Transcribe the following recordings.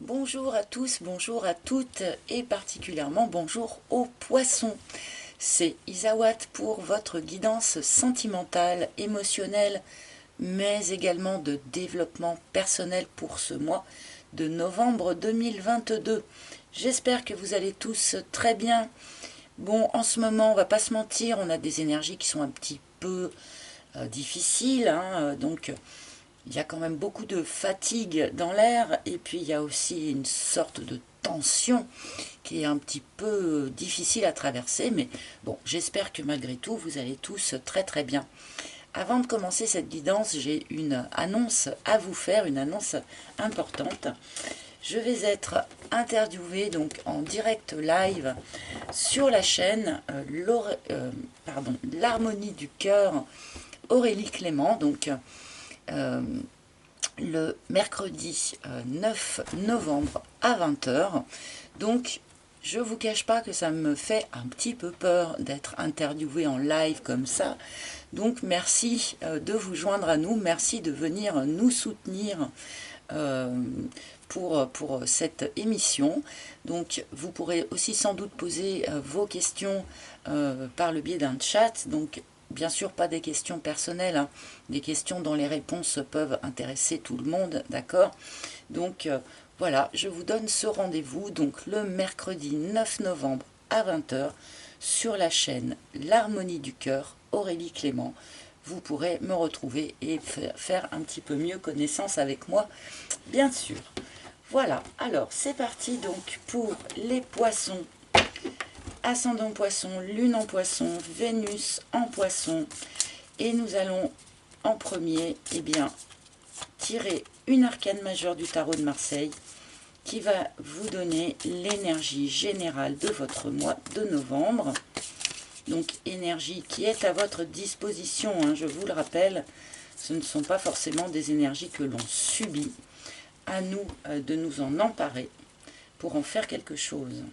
Bonjour à tous, bonjour à toutes et particulièrement bonjour aux poissons. C'est Isawat pour votre guidance sentimentale, émotionnelle, mais également de développement personnel pour ce mois de novembre 2022. J'espère que vous allez tous très bien. Bon, en ce moment, on va pas se mentir, on a des énergies qui sont un petit peu difficiles, donc il y a quand même beaucoup de fatigue dans l'air et puis il y a aussi une sorte de tension qui est un petit peu difficile à traverser, mais bon, j'espère que malgré tout, vous allez tous très très bien. Avant de commencer cette guidance, j'ai une annonce à vous faire, une annonce importante. Je vais être interviewée donc en direct live sur la chaîne l'harmonie du cœur Aurélie Clément, donc euh, le mercredi 9 novembre à 20 h. Donc, je ne vous cache pas que ça me fait un petit peu peur d'être interviewé en live comme ça. Donc, merci de vous joindre à nous. Merci de venir nous soutenir euh, pour cette émission. Donc, vous pourrez aussi sans doute poser vos questions par le biais d'un chat. Donc, bien sûr, pas des questions personnelles, hein, des questions dont les réponses peuvent intéresser tout le monde, d'accord? Donc, voilà, je vous donne ce rendez-vous, donc le mercredi 9 novembre à 20 h sur la chaîne L'Harmonie du Cœur, Aurélie Clément. Vous pourrez me retrouver et faire un petit peu mieux connaissance avec moi, bien sûr. Voilà, alors c'est parti donc pour les poissons. Ascendant poisson, lune en poisson, Vénus en poisson. Et nous allons en premier, tirer une arcane majeure du tarot de Marseille qui va vous donner l'énergie générale de votre mois de novembre. Donc énergie qui est à votre disposition, hein, je vous le rappelle, ce ne sont pas forcément des énergies que l'on subit. À nous de nous en emparer pour en faire quelque chose.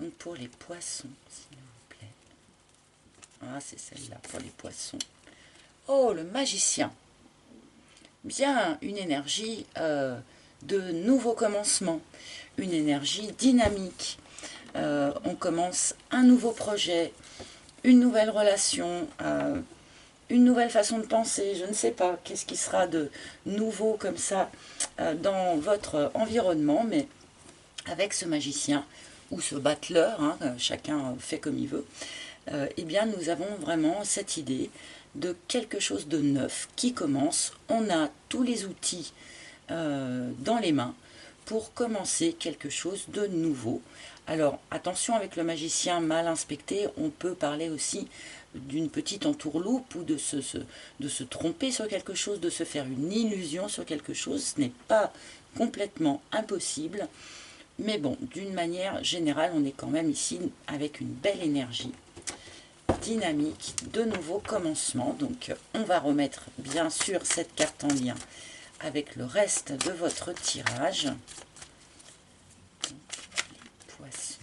Donc pour les poissons, s'il vous plaît. Ah, c'est celle-là pour les poissons. Oh, le magicien. Bien, une énergie de nouveau commencement, une énergie dynamique. On commence un nouveau projet, une nouvelle relation, une nouvelle façon de penser, je ne sais pas qu'est-ce qui sera de nouveau comme ça dans votre environnement, mais avec ce magicien ou ce battleur, hein, chacun fait comme il veut, eh bien nous avons vraiment cette idée de quelque chose de neuf qui commence. On a tous les outils dans les mains pour commencer quelque chose de nouveau. Alors attention, avec le magicien mal inspecté, on peut parler aussi d'une petite entourloupe ou de se tromper sur quelque chose, de se faire une illusion sur quelque chose. Ce n'est pas complètement impossible, mais bon, d'une manière générale, on est quand même ici avec une belle énergie dynamique, de nouveaux commencements. Donc on va remettre bien sûr cette carte en lien avec le reste de votre tirage. Poisson.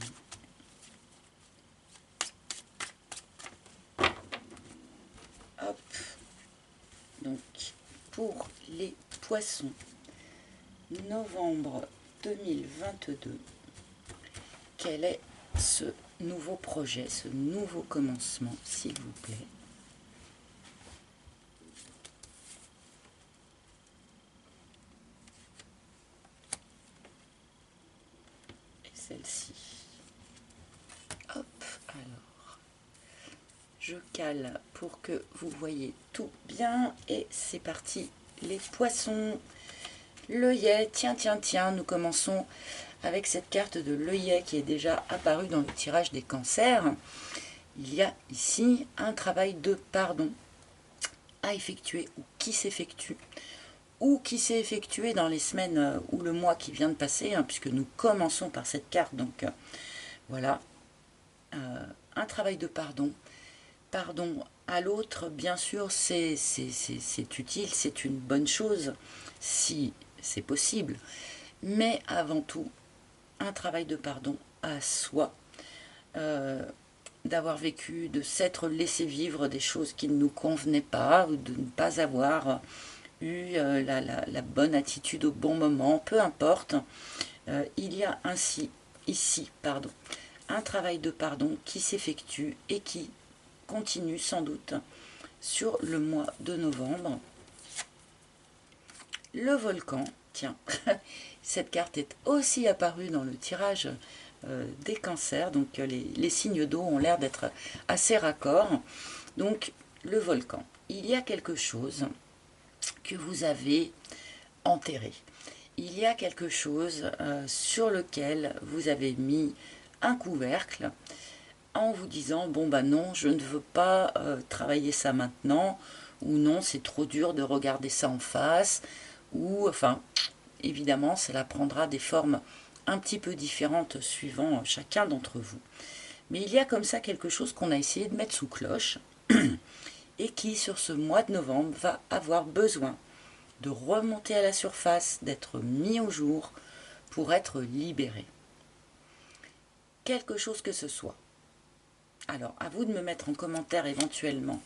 Hop. Donc pour les poissons, novembre 2022, quel est ce nouveau projet, ce nouveau commencement, s'il vous plaît? Et celle-ci. Hop, alors, je cale pour que vous voyez tout bien. Et c'est parti, les poissons. L'œillet, tiens, tiens, tiens, nous commençons avec cette carte de l'œillet qui est déjà apparue dans le tirage des cancers. Il y a ici un travail de pardon à effectuer ou qui s'effectue ou qui s'est effectué dans les semaines ou le mois qui vient de passer, hein, puisque nous commençons par cette carte. Donc voilà, un travail de pardon. Pardon à l'autre, bien sûr, c'est utile, c'est une bonne chose si c'est possible. Mais avant tout, un travail de pardon à soi, d'avoir vécu, de s'être laissé vivre des choses qui ne nous convenaient pas, ou de ne pas avoir eu la bonne attitude au bon moment, peu importe. Il y a ainsi, ici, pardon, un travail de pardon qui s'effectue et qui continue sans doute sur le mois de novembre. Le volcan, tiens, cette carte est aussi apparue dans le tirage des cancers, donc les signes d'eau ont l'air d'être assez raccords. Donc le volcan, il y a quelque chose que vous avez enterré. Il y a quelque chose sur lequel vous avez mis un couvercle en vous disant bon bah non, je ne veux pas travailler ça maintenant, ou non, c'est trop dur de regarder ça en face, ou enfin évidemment cela prendra des formes un petit peu différentes suivant chacun d'entre vous. Mais il y a comme ça quelque chose qu'on a essayé de mettre sous cloche et qui sur ce mois de novembre va avoir besoin de remonter à la surface, d'être mis au jour pour être libéré. Quelque chose que ce soit. Alors, à vous de me mettre en commentaire éventuellement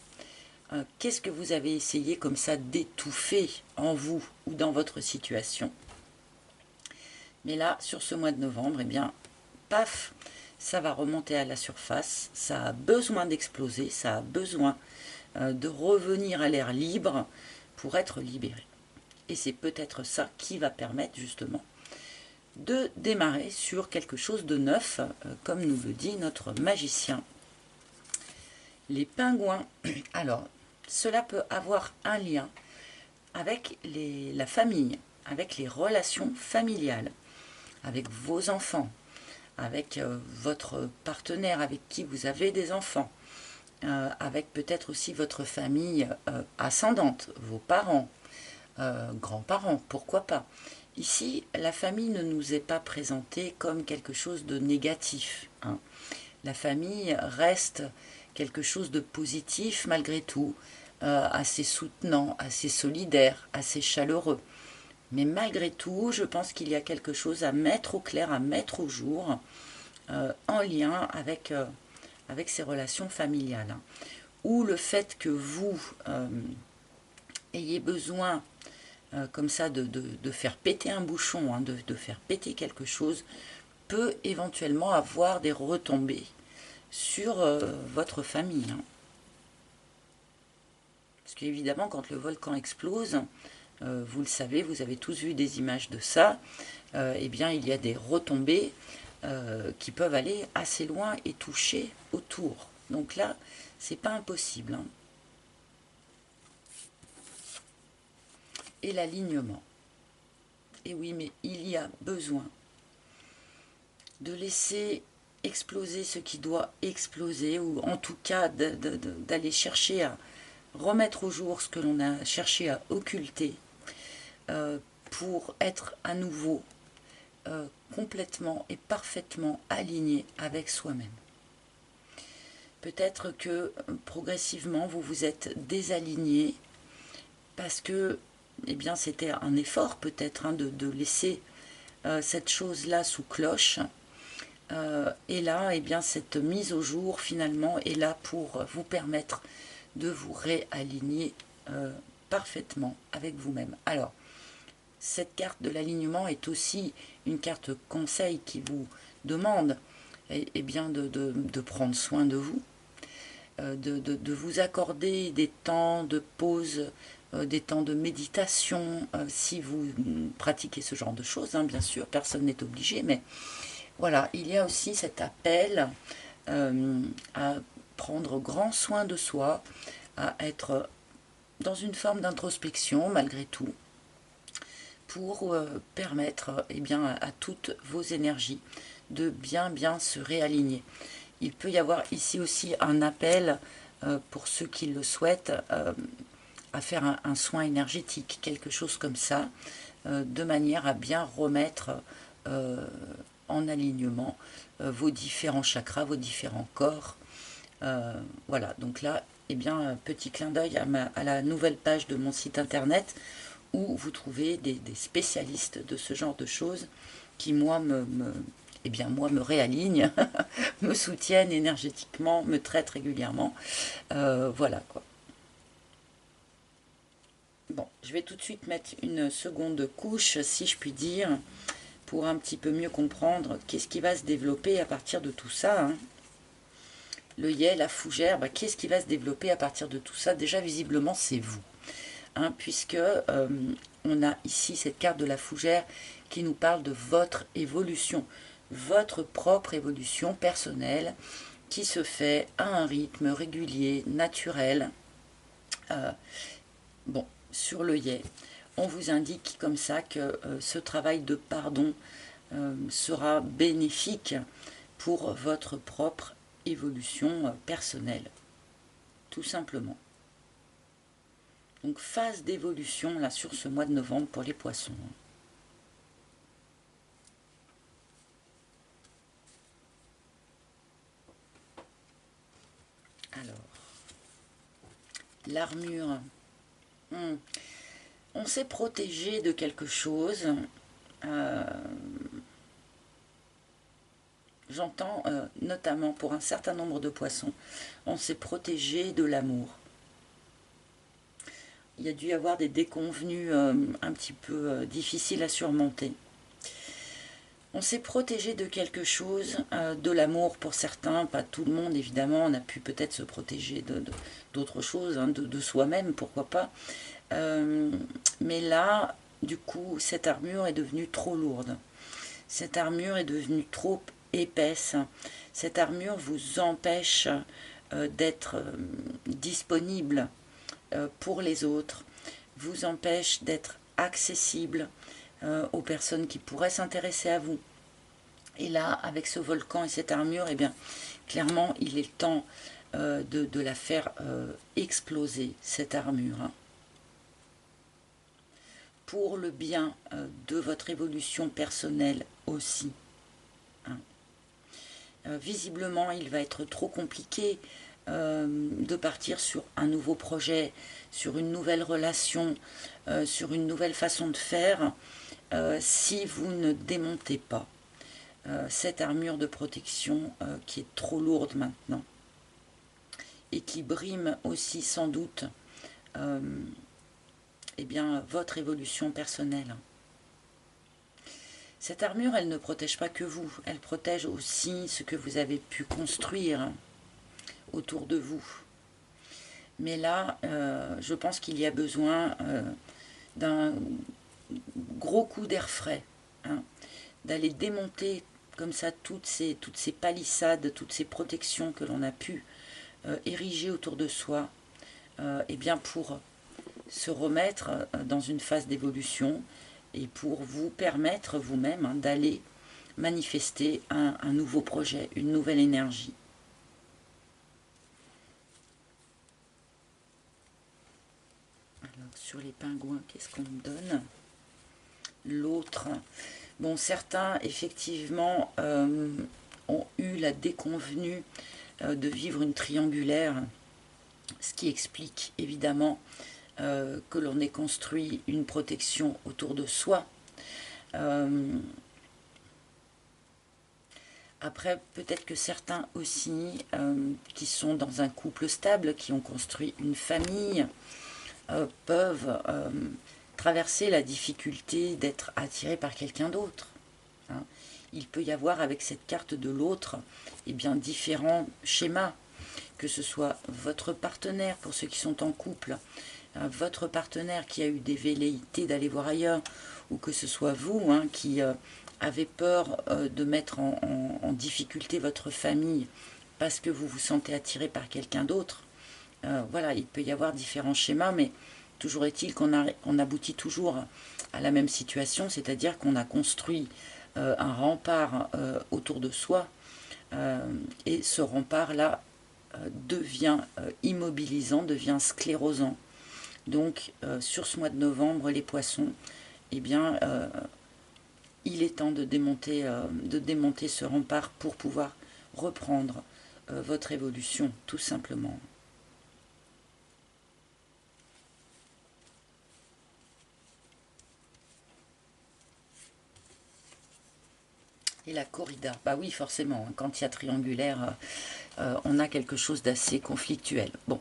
qu'est-ce que vous avez essayé comme ça d'étouffer en vous ou dans votre situation. Mais là, sur ce mois de novembre, eh bien, paf, ça va remonter à la surface, ça a besoin d'exploser, ça a besoin de revenir à l'air libre pour être libéré. Et c'est peut-être ça qui va permettre justement de démarrer sur quelque chose de neuf, comme nous le dit notre magicien. Les pingouins, alors, cela peut avoir un lien avec la famille, avec les relations familiales, avec vos enfants, avec votre partenaire avec qui vous avez des enfants, avec peut-être aussi votre famille ascendante, vos parents, grands-parents, pourquoi pas. Ici, la famille ne nous est pas présentée comme quelque chose de négatif, hein. La famille reste quelque chose de positif malgré tout, assez soutenant, assez solidaire, assez chaleureux. Mais malgré tout, je pense qu'il y a quelque chose à mettre au clair, à mettre au jour, en lien avec ces relations familiales, hein. Ou le fait que vous ayez besoin comme ça de faire péter un bouchon, hein, de faire péter quelque chose, peut éventuellement avoir des retombées sur votre famille, hein. Parce qu'évidemment, quand le volcan explose, vous le savez, vous avez tous vu des images de ça, eh bien, il y a des retombées qui peuvent aller assez loin et toucher autour. Donc là, c'est pas impossible, hein. Et l'alignement. Et oui, mais il y a besoin de laisser exploser ce qui doit exploser, ou en tout cas d'aller chercher à remettre au jour ce que l'on a cherché à occulter, pour être à nouveau complètement et parfaitement aligné avec soi-même. Peut-être que progressivement vous vous êtes désaligné parce que eh bien, c'était un effort peut-être, hein, de laisser cette chose-là sous cloche. Et là, eh bien, cette mise au jour finalement est là pour vous permettre de vous réaligner parfaitement avec vous-même. Alors, cette carte de l'alignement est aussi une carte conseil qui vous demande eh bien, de prendre soin de vous, de vous accorder des temps de pause, des temps de méditation, si vous pratiquez ce genre de choses, hein, bien sûr, personne n'est obligé, mais voilà, il y a aussi cet appel à prendre grand soin de soi, à être dans une forme d'introspection malgré tout, pour permettre eh bien, à toutes vos énergies de bien se réaligner. Il peut y avoir ici aussi un appel pour ceux qui le souhaitent à faire un soin énergétique, quelque chose comme ça, de manière à bien remettre en alignement vos différents chakras, vos différents corps. Voilà, donc là, eh bien, petit clin d'œil à la nouvelle page de mon site internet où vous trouvez des spécialistes de ce genre de choses qui, moi, me réalignent, me soutiennent énergétiquement, me traitent régulièrement. Voilà, quoi. Bon, je vais tout de suite mettre une seconde couche, si je puis dire, pour un petit peu mieux comprendre qu'est-ce qui va se développer à partir de tout ça. Hein. L'œillet, la fougère, qu'est-ce qui va se développer à partir de tout ça? Déjà, visiblement, c'est vous. Hein, puisque on a ici cette carte de la fougère qui nous parle de votre évolution, votre propre évolution personnelle qui se fait à un rythme régulier, naturel. Bon, sur l'œillet, on vous indique comme ça que ce travail de pardon sera bénéfique pour votre propre évolution personnelle, tout simplement. Donc phase d'évolution là sur ce mois de novembre pour les poissons. Alors, l'armure. On s'est protégé de quelque chose. J'entends notamment pour un certain nombre de poissons, on s'est protégé de l'amour. Il y a dû y avoir des déconvenues un petit peu difficiles à surmonter. On s'est protégé de quelque chose, de l'amour pour certains, pas tout le monde évidemment, on a pu peut-être se protéger d'autres choses, hein, de soi-même, pourquoi pas. Mais là, du coup, cette armure est devenue trop lourde. Cette armure est devenue trop épaisse. Cette armure vous empêche d'être disponible pour les autres, vous empêche d'être accessible aux personnes qui pourraient s'intéresser à vous. Et là, avec ce volcan et cette armure, eh bien, clairement, il est temps de la faire exploser, cette armure. Hein. Pour le bien de votre évolution personnelle aussi. Hein. Visiblement, il va être trop compliqué de partir sur un nouveau projet, sur une nouvelle relation, sur une nouvelle façon de faire, si vous ne démontez pas cette armure de protection qui est trop lourde maintenant et qui brime aussi sans doute eh bien, votre évolution personnelle. Cette armure, elle ne protège pas que vous, elle protège aussi ce que vous avez pu construire autour de vous. Mais là, je pense qu'il y a besoin d'un gros coup d'air frais, hein, d'aller démonter comme ça toutes ces palissades, toutes ces protections que l'on a pu ériger autour de soi, et bien pour se remettre dans une phase d'évolution et pour vous permettre vous-même hein, d'aller manifester un nouveau projet, une nouvelle énergie. Alors, sur les pingouins, qu'est-ce qu'on me donne? L'autre. Bon, certains, effectivement, ont eu la déconvenue de vivre une triangulaire, ce qui explique, évidemment, que l'on ait construit une protection autour de soi. Après, peut-être que certains aussi, qui sont dans un couple stable, qui ont construit une famille, peuvent traverser la difficulté d'être attirés par quelqu'un d'autre. Hein. Il peut y avoir avec cette carte de l'autre eh bien, différents schémas, que ce soit votre partenaire pour ceux qui sont en couple, votre partenaire qui a eu des velléités d'aller voir ailleurs, ou que ce soit vous hein, qui avez peur de mettre en difficulté votre famille parce que vous vous sentez attiré par quelqu'un d'autre. Voilà, il peut y avoir différents schémas, mais toujours est-il qu'on aboutit toujours à la même situation, c'est-à-dire qu'on a construit un rempart autour de soi, et ce rempart-là devient immobilisant, devient sclérosant. Donc, sur ce mois de novembre, les poissons, eh bien, il est temps de démonter ce rempart pour pouvoir reprendre votre évolution, tout simplement. Et la corrida, bah oui, forcément, quand il y a triangulaire, on a quelque chose d'assez conflictuel. Bon,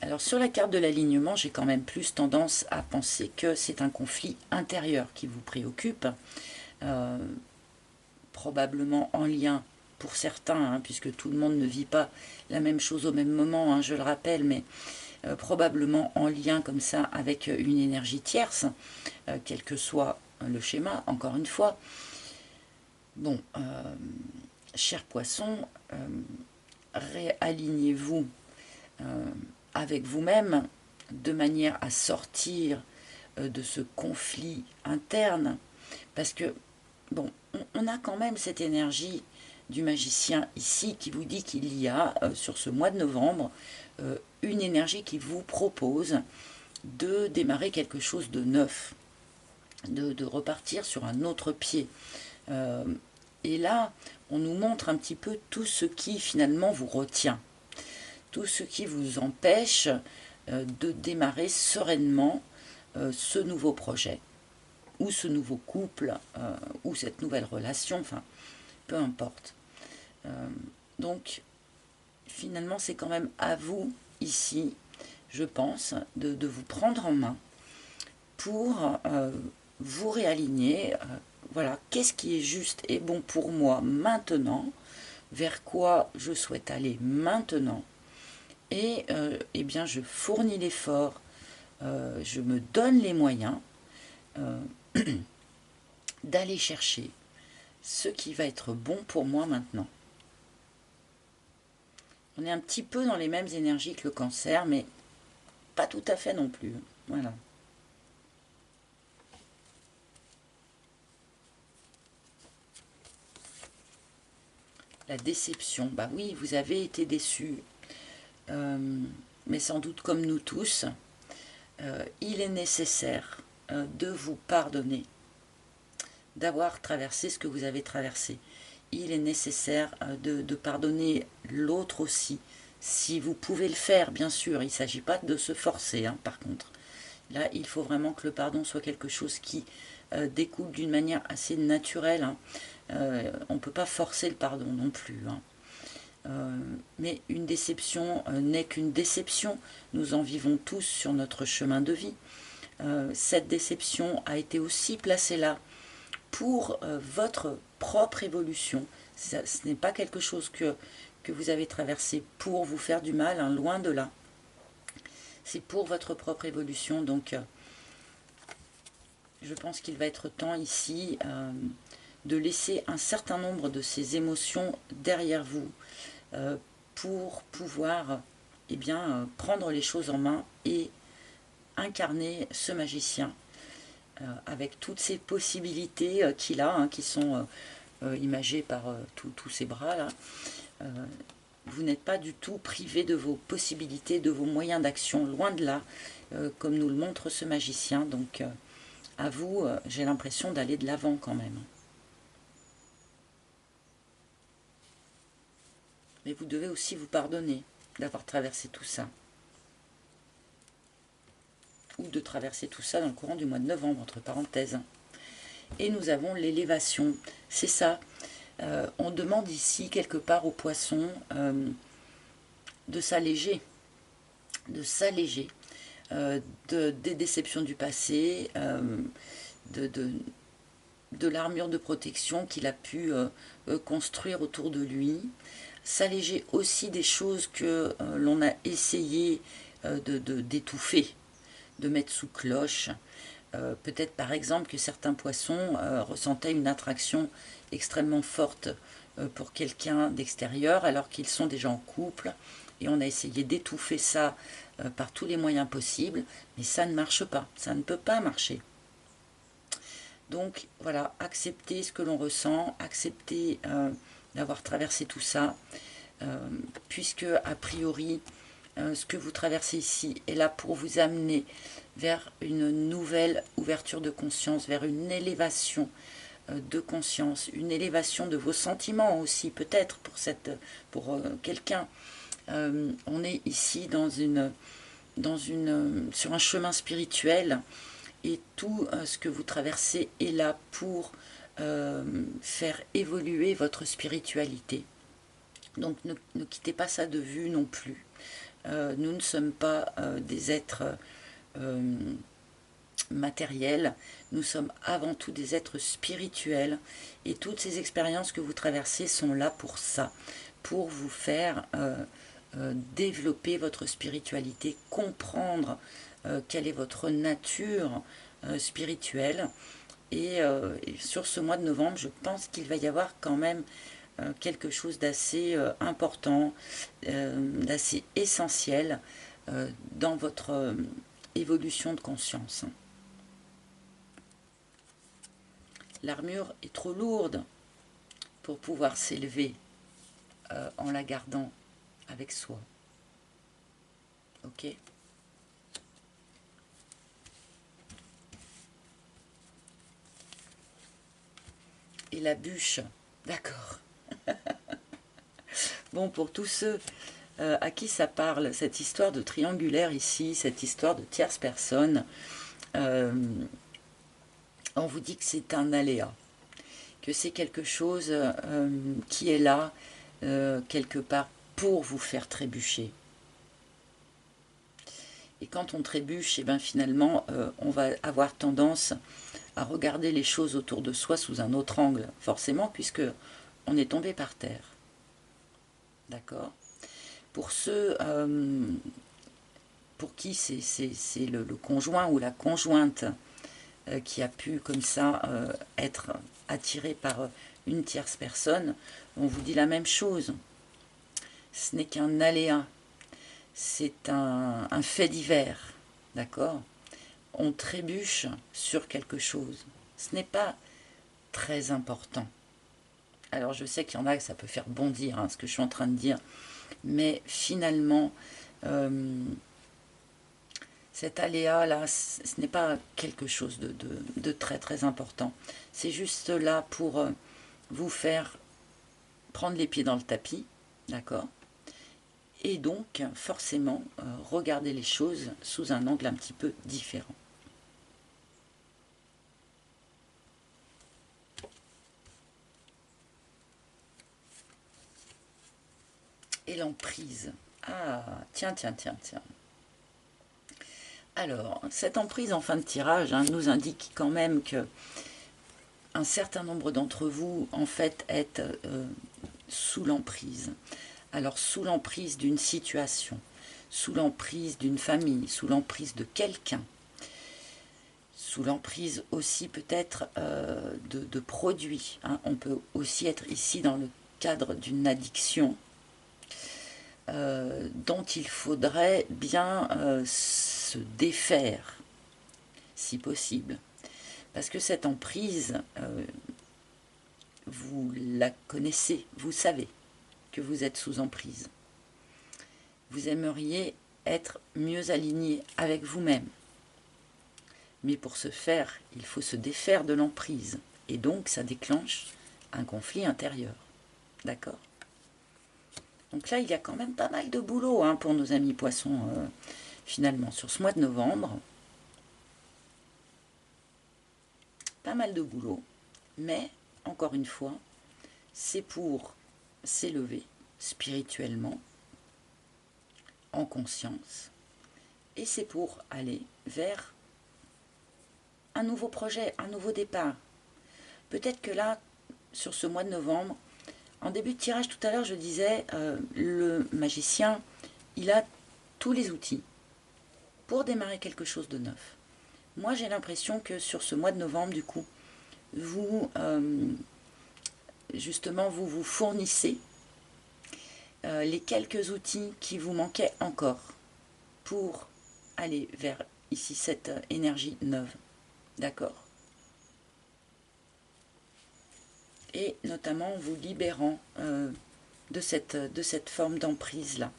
Alors sur la carte de l'alignement, j'ai quand même plus tendance à penser que c'est un conflit intérieur qui vous préoccupe, probablement en lien pour certains, hein, puisque tout le monde ne vit pas la même chose au même moment, hein, je le rappelle, mais probablement en lien comme ça avec une énergie tierce, quel que soit le schéma, encore une fois. Bon, chers poissons, réalignez-vous avec vous-même de manière à sortir de ce conflit interne, parce que, bon, on a quand même cette énergie du magicien ici qui vous dit qu'il y a, sur ce mois de novembre, une énergie qui vous propose de démarrer quelque chose de neuf, de repartir sur un autre pied. Et là, on nous montre un petit peu tout ce qui finalement vous retient, tout ce qui vous empêche de démarrer sereinement ce nouveau projet, ou ce nouveau couple, ou cette nouvelle relation, enfin, peu importe. Donc, finalement, c'est quand même à vous, ici, je pense, de vous prendre en main pour vous réaligner. Voilà, qu'est-ce qui est juste et bon pour moi maintenant, vers quoi je souhaite aller maintenant, et eh bien je fournis l'effort, je me donne les moyens d'aller chercher ce qui va être bon pour moi maintenant. On est un petit peu dans les mêmes énergies que le cancer, mais pas tout à fait non plus. Voilà. La déception, bah oui, vous avez été déçu, mais sans doute comme nous tous, il est nécessaire de vous pardonner, d'avoir traversé ce que vous avez traversé. Il est nécessaire de pardonner l'autre aussi, si vous pouvez le faire, bien sûr. Il ne s'agit pas de se forcer, hein, par contre. Là, il faut vraiment que le pardon soit quelque chose qui découle d'une manière assez naturelle, hein. On ne peut pas forcer le pardon non plus, hein. Mais une déception n'est qu'une déception. Nous en vivons tous sur notre chemin de vie. Cette déception a été aussi placée là pour votre propre évolution. Ce n'est pas quelque chose que vous avez traversé pour vous faire du mal, hein, loin de là. C'est pour votre propre évolution. Donc, je pense qu'il va être temps ici de laisser un certain nombre de ces émotions derrière vous pour pouvoir eh bien, prendre les choses en main et incarner ce magicien avec toutes ces possibilités qu'il a, hein, qui sont imagées par tous ces bras là. Vous n'êtes pas du tout privé de vos possibilités, de vos moyens d'action, loin de là, comme nous le montre ce magicien. Donc à vous, j'ai l'impression d'aller de l'avant quand même. Mais vous devez aussi vous pardonner d'avoir traversé tout ça. Ou de traverser tout ça dans le courant du mois de novembre, entre parenthèses. Et nous avons l'élévation. C'est ça. On demande ici, quelque part, aux poissons de s'alléger. De s'alléger des déceptions du passé, de l'armure de protection qu'il a pu construire autour de lui. S'alléger aussi des choses que l'on a essayé d'étouffer, de mettre sous cloche. Peut-être par exemple que certains poissons ressentaient une attraction extrêmement forte pour quelqu'un d'extérieur alors qu'ils sont déjà en couple, et on a essayé d'étouffer ça par tous les moyens possibles, mais ça ne marche pas, ça ne peut pas marcher. Donc voilà, accepter ce que l'on ressent, accepter d'avoir traversé tout ça, puisque a priori ce que vous traversez ici est là pour vous amener vers une nouvelle ouverture de conscience, vers une élévation de conscience, une élévation de vos sentiments aussi, peut-être pour quelqu'un. On est ici sur un chemin spirituel, et tout ce que vous traversez est là pour faire évoluer votre spiritualité. Donc ne quittez pas ça de vue non plus. Nous ne sommes pas des êtres matériels, nous sommes avant tout des êtres spirituels, et toutes ces expériences que vous traversez sont là pour ça, pour vous faire développer votre spiritualité, comprendre quelle est votre nature spirituelle. Et sur ce mois de novembre, je pense qu'il va y avoir quand même quelque chose d'assez important, d'assez essentiel dans votre évolution de conscience. L'armure est trop lourde pour pouvoir s'élever en la gardant avec soi. Ok ? Et la bûche, d'accord. Bon, pour tous ceux à qui ça parle, cette histoire de triangulaire ici, cette histoire de tierce personne, on vous dit que c'est un aléa, que c'est quelque chose qui est là, quelque part, pour vous faire trébucher. Et quand on trébuche, et bien finalement, on va avoir tendance à regarder les choses autour de soi sous un autre angle, forcément, puisque on est tombé par terre. D'accord ? Pour ceux pour qui c'est le conjoint ou la conjointe qui a pu comme ça être attiré par une tierce personne, on vous dit la même chose. Ce n'est qu'un aléa, c'est un fait divers, d'accord ? On trébuche sur quelque chose. Ce n'est pas très important. Alors je sais qu'il y en a que ça peut faire bondir, hein, ce que je suis en train de dire, mais finalement, cet aléa-là, ce n'est pas quelque chose de très très important. C'est juste là pour vous faire prendre les pieds dans le tapis, d'accord ? Et donc, forcément, regarder les choses sous un angle un petit peu différent. Et l'emprise. Ah, tiens. Alors, cette emprise en fin de tirage nous indique quand même que un certain nombre d'entre vous, en fait, êtes sous l'emprise. Alors, sous l'emprise d'une situation, sous l'emprise d'une famille, sous l'emprise de quelqu'un, sous l'emprise aussi peut-être de produits. Hein. On peut aussi être ici dans le cadre d'une addiction dont il faudrait bien se défaire, si possible. Parce que cette emprise, vous la connaissez, vous savez que vous êtes sous emprise. Vous aimeriez être mieux aligné avec vous-même. Mais pour ce faire, il faut se défaire de l'emprise. Et donc, ça déclenche un conflit intérieur. D'accord ? Donc là, il y a quand même pas mal de boulot pour nos amis poissons, finalement, sur ce mois de novembre. Pas mal de boulot. Mais, encore une fois, c'est pour s'élever spirituellement, en conscience. Et c'est pour aller vers un nouveau projet, un nouveau départ. Peut-être que là, sur ce mois de novembre, en début de tirage tout à l'heure, je disais, le magicien, il a tous les outils pour démarrer quelque chose de neuf. Moi, j'ai l'impression que sur ce mois de novembre, du coup, vous, justement, vous fournissez les quelques outils qui vous manquaient encore pour aller vers, ici, cette énergie neuve. D'accord ? Et notamment vous libérant de cette forme d'emprise-là,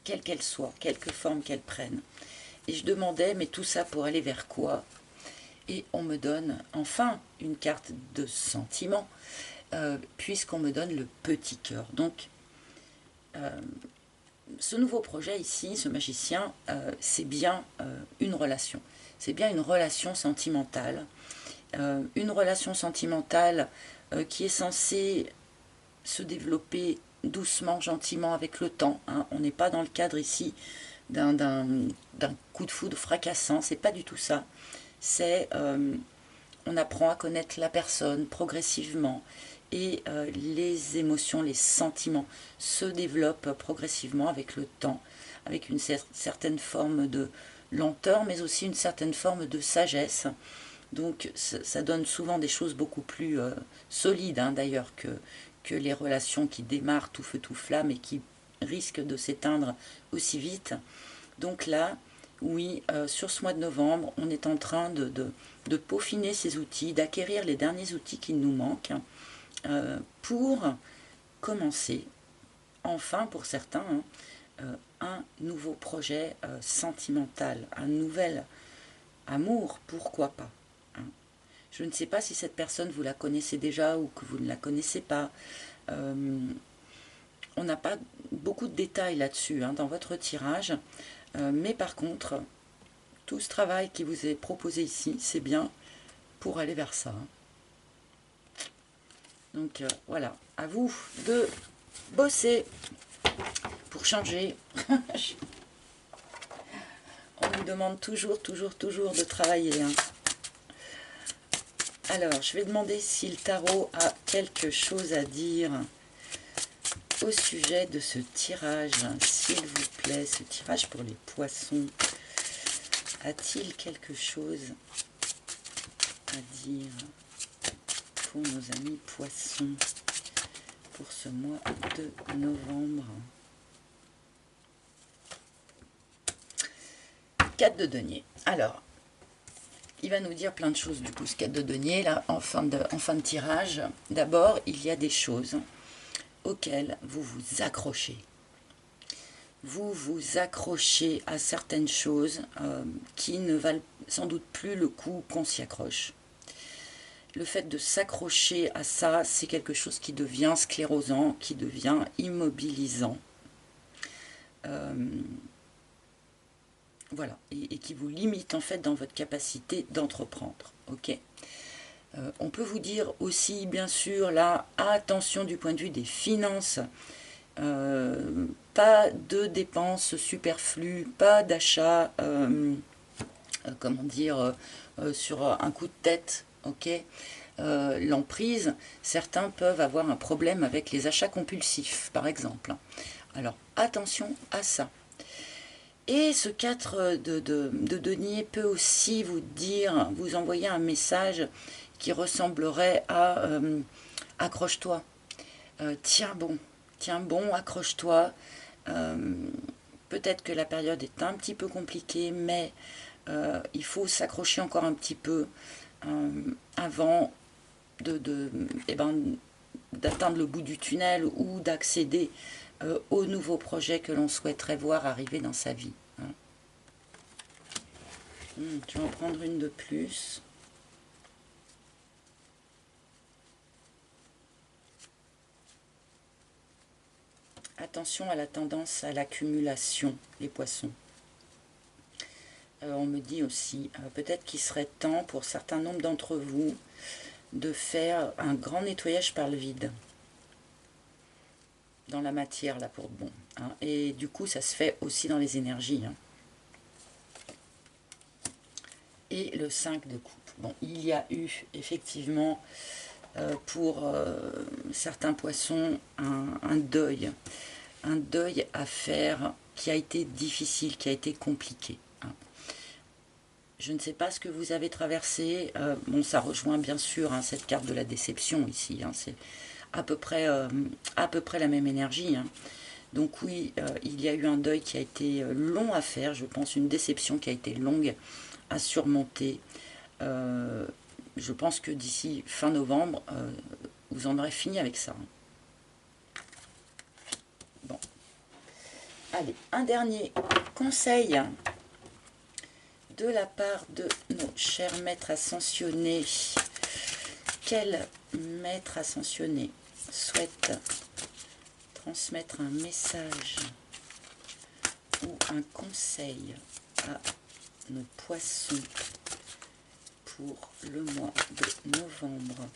quelle qu'elle soit, quelque forme qu'elle prenne. Et je demandais, mais tout ça pour aller vers quoi ? Et on me donne enfin une carte de sentiment, puisqu'on me donne le petit cœur. Donc, ce nouveau projet ici, ce magicien, c'est bien une relation. C'est bien une relation sentimentale. Une relation sentimentale qui est censée se développer doucement, gentiment, avec le temps. Hein. On n'est pas dans le cadre ici d'un coup de foudre fracassant, c'est pas du tout ça. C'est on apprend à connaître la personne progressivement et les émotions, les sentiments se développent progressivement avec le temps, avec une certaine forme de lenteur, mais aussi une certaine forme de sagesse. Donc ça donne souvent des choses beaucoup plus solides, hein, d'ailleurs, que les relations qui démarrent tout feu tout flamme et qui risquent de s'éteindre aussi vite. Donc là, oui, sur ce mois de novembre, on est en train de peaufiner ces outils, d'acquérir les derniers outils qui nous manquent pour commencer, enfin pour certains, hein, un nouveau projet sentimental, un nouvel amour, pourquoi pas. Hein. Je ne sais pas si cette personne, vous la connaissez déjà ou que vous ne la connaissez pas. On n'a pas beaucoup de détails là-dessus hein, dans votre tirage. Mais par contre, tout ce travail qui vous est proposé ici, c'est bien pour aller vers ça. Donc voilà, à vous de bosser pour changer. On nous demande toujours de travailler. Hein. Alors, je vais demander si le tarot a quelque chose à dire au sujet de ce tirage. S'il vous plaît, ce tirage pour les poissons. A-t-il quelque chose à dire pour nos amis poissons pour ce mois de novembre? 4 de denier. Alors, il va nous dire plein de choses du coup, ce 4 de denier, là, en fin de tirage. D'abord, il y a des choses auxquelles vous vous accrochez. Vous vous accrochez à certaines choses qui ne valent sans doute plus le coup qu'on s'y accroche. Le fait de s'accrocher à ça, c'est quelque chose qui devient sclérosant, qui devient immobilisant. Voilà, et qui vous limite en fait dans votre capacité d'entreprendre. Ok. On peut vous dire aussi, bien sûr, là, attention du point de vue des finances. Pas de dépenses superflues, pas d'achat, comment dire, sur un coup de tête, ok. L'emprise, certains peuvent avoir un problème avec les achats compulsifs, par exemple. Alors, attention à ça. Et ce 4 de denier peut aussi vous dire, vous envoyer un message qui ressemblerait à accroche-toi, tiens bon, accroche-toi. Peut-être que la période est un petit peu compliquée, mais il faut s'accrocher encore un petit peu avant d'atteindre le bout du tunnel ou d'accéder aux nouveaux projets que l'on souhaiterait voir arriver dans sa vie. Hein. Je vais en prendre une de plus. Attention à la tendance à l'accumulation, les poissons. On me dit aussi, peut-être qu'il serait temps pour certains nombres d'entre vous de faire un grand nettoyage par le vide. Dans la matière, là, pour de bon. Hein. Et du coup, ça se fait aussi dans les énergies. Hein. Et le 5 de coupe. Bon, il y a eu effectivement pour certains poissons un deuil à faire qui a été difficile, qui a été compliqué. Hein. Je ne sais pas ce que vous avez traversé. Bon, ça rejoint bien sûr hein, cette carte de la déception ici. Hein, c'est à peu près la même énergie. Hein. Donc oui, il y a eu un deuil qui a été long à faire, je pense, une déception qui a été longue à surmonter. Je pense que d'ici fin novembre, vous en aurez fini avec ça. Bon. Allez, un dernier conseil de la part de nos chers maîtres ascensionnés. Quel maître ascensionné souhaite transmettre un message ou un conseil à nos poissons pour le mois de novembre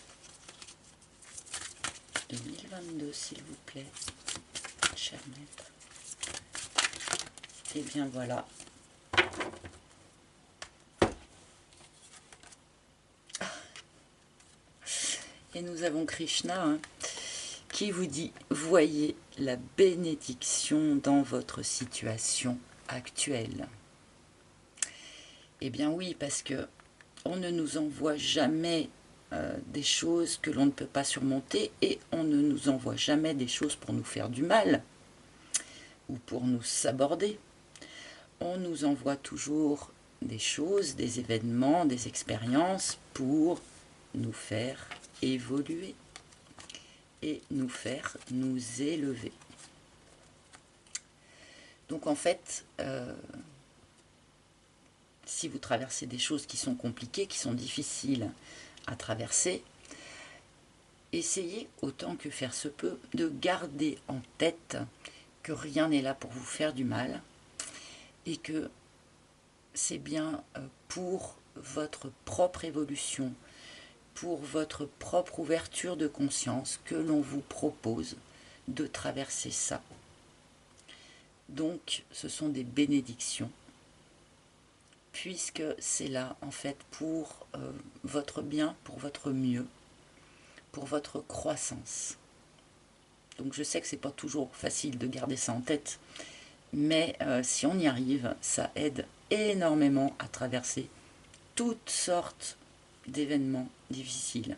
2022, s'il vous plaît, cher maître. Et bien voilà. Et nous avons Krishna, hein, qui vous dit « Voyez la bénédiction dans votre situation actuelle ». Eh bien oui, parce que on ne nous envoie jamais des choses que l'on ne peut pas surmonter, et on ne nous envoie jamais des choses pour nous faire du mal ou pour nous saborder. On nous envoie toujours des choses, des événements, des expériences pour nous faire évoluer et nous faire nous élever. Donc en fait, si vous traversez des choses qui sont compliquées, qui sont difficiles à traverser, essayez autant que faire se peut de garder en tête que rien n'est là pour vous faire du mal et que c'est bien pour votre propre évolution, pour votre propre ouverture de conscience que l'on vous propose de traverser ça. Donc ce sont des bénédictions, puisque c'est là en fait pour votre bien, pour votre mieux, pour votre croissance. Donc je sais que c'est pas toujours facile de garder ça en tête, mais si on y arrive, ça aide énormément à traverser toutes sortes d'événements difficiles.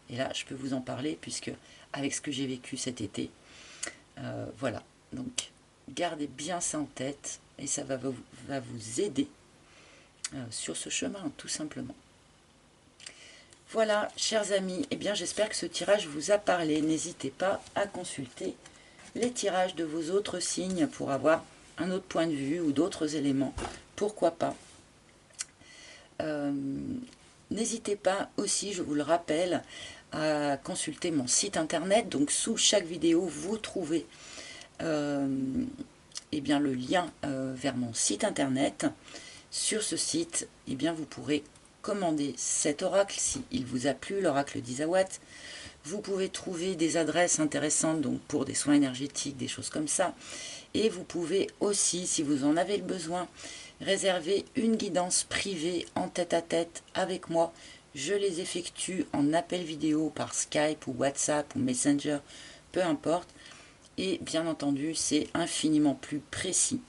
Et là, je peux vous en parler, puisque avec ce que j'ai vécu cet été, voilà. Donc gardez bien ça en tête, et ça va vous aider sur ce chemin, tout simplement. Voilà, chers amis, eh bien j'espère que ce tirage vous a parlé. N'hésitez pas à consulter les tirages de vos autres signes pour avoir un autre point de vue ou d'autres éléments, pourquoi pas. N'hésitez pas aussi, je vous le rappelle, à consulter mon site internet. Donc sous chaque vidéo, vous trouvez eh bien, le lien vers mon site internet. Sur ce site, eh bien, vous pourrez commander cet oracle s'il vous a plu, l'oracle d'Isawat. Vous pouvez trouver des adresses intéressantes donc pour des soins énergétiques, des choses comme ça. Et vous pouvez aussi, si vous en avez le besoin, réserver une guidance privée en tête-à-tête avec moi. Je les effectue en appel vidéo par Skype ou WhatsApp ou Messenger, peu importe. Et bien entendu, c'est infiniment plus précis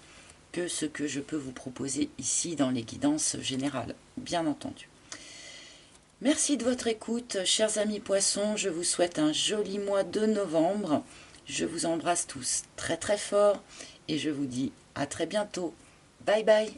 que ce que je peux vous proposer ici dans les guidances générales, bien entendu. Merci de votre écoute, chers amis poissons. Je vous souhaite un joli mois de novembre. Je vous embrasse tous très très fort et je vous dis à très bientôt. Bye bye.